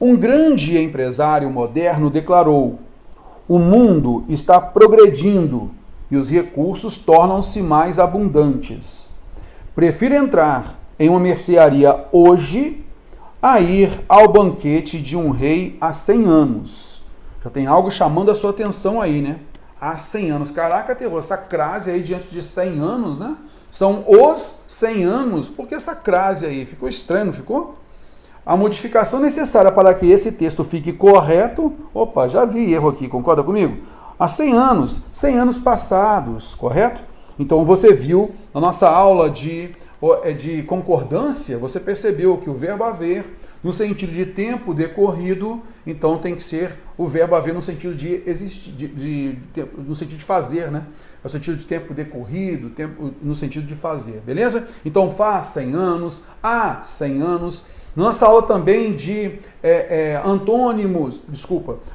Um grande empresário moderno declarou: o mundo está progredindo e os recursos tornam-se mais abundantes. Prefiro entrar em uma mercearia hoje a ir ao banquete de um rei há 100 anos. Já tem algo chamando a sua atenção aí, né? Há 100 anos. Caraca, terror, essa crase aí diante de 100 anos, né? São os 100 anos. Por que essa crase aí? Ficou estranho, não ficou? A modificação necessária para que esse texto fique correto... Opa, já vi erro aqui, concorda comigo? Há 100 anos passados, correto? Então você viu na nossa aula de concordância, você percebeu que o verbo haver, no sentido de tempo decorrido, então tem que ser o verbo haver no sentido de existir, no sentido de fazer, né? No sentido de tempo decorrido, tempo, no sentido de fazer, beleza? Então faz 100 anos, há 100 anos. Nossa aula também de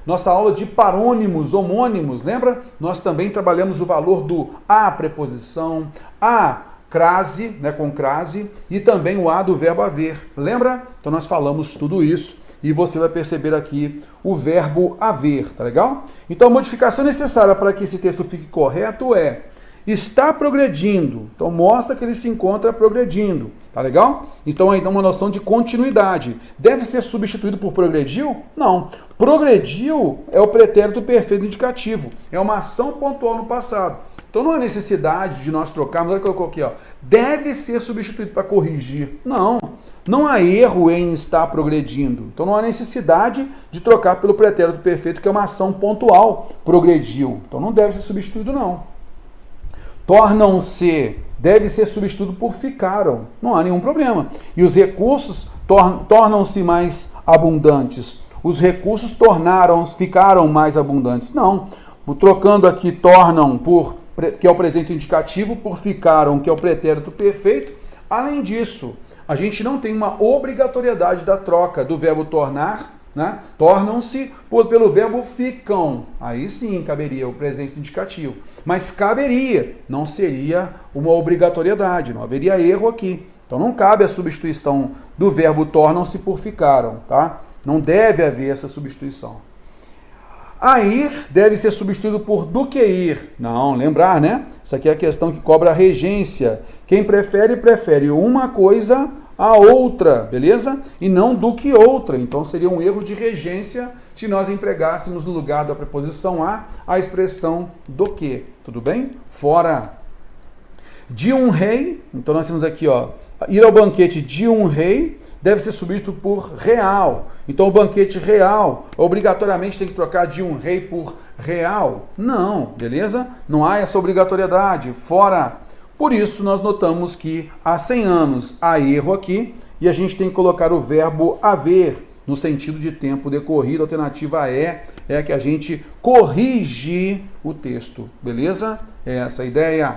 nossa aula de parônimos, homônimos, lembra? Nós também trabalhamos o valor do a preposição, a crase, né, com crase, e também o a do verbo haver, lembra? Então nós falamos tudo isso e você vai perceber aqui o verbo haver, tá legal? Então a modificação necessária para que esse texto fique correto é: está progredindo. Então mostra que ele se encontra progredindo. Tá legal? Então aí dá uma noção de continuidade. Deve ser substituído por progrediu? Não. Progrediu é o pretérito perfeito indicativo. É uma ação pontual no passado. Então não há necessidade de nós trocarmos. Olha o que eu coloquei, ó. Deve ser substituído para corrigir. Não. Não há erro em estar progredindo. Então não há necessidade de trocar pelo pretérito perfeito, que é uma ação pontual. Progrediu. Então não deve ser substituído, não. Tornam-se, deve ser substituído por ficaram. Não há nenhum problema. E os recursos tornam-se mais abundantes. Os recursos ficaram mais abundantes. Não. Trocando aqui tornam por, que é o presente indicativo, por ficaram, que é o pretérito perfeito. Além disso, a gente não tem uma obrigatoriedade da troca do verbo tornar, né? Tornam-se pelo verbo ficam. Aí sim caberia o presente indicativo. Mas caberia, não seria uma obrigatoriedade, não haveria erro aqui. Então não cabe a substituição do verbo tornam-se por ficaram, tá? Não deve haver essa substituição. A ir deve ser substituído por do que ir. Não, lembrar, né? Essa aqui é a questão que cobra a regência. Quem prefere uma coisa a outra, beleza? E não do que outra. Então seria um erro de regência se nós empregássemos no lugar da preposição a expressão do que. Tudo bem? Fora. De um rei, então nós temos aqui, ó, ir ao banquete de um rei deve ser substituído por real. Então o banquete real, obrigatoriamente tem que trocar de um rei por real? Não, beleza? Não há essa obrigatoriedade. Fora. Por isso, nós notamos que há 100 anos há erro aqui e a gente tem que colocar o verbo haver no sentido de tempo decorrido. A alternativa é a que a gente corrige o texto, beleza? É essa a ideia.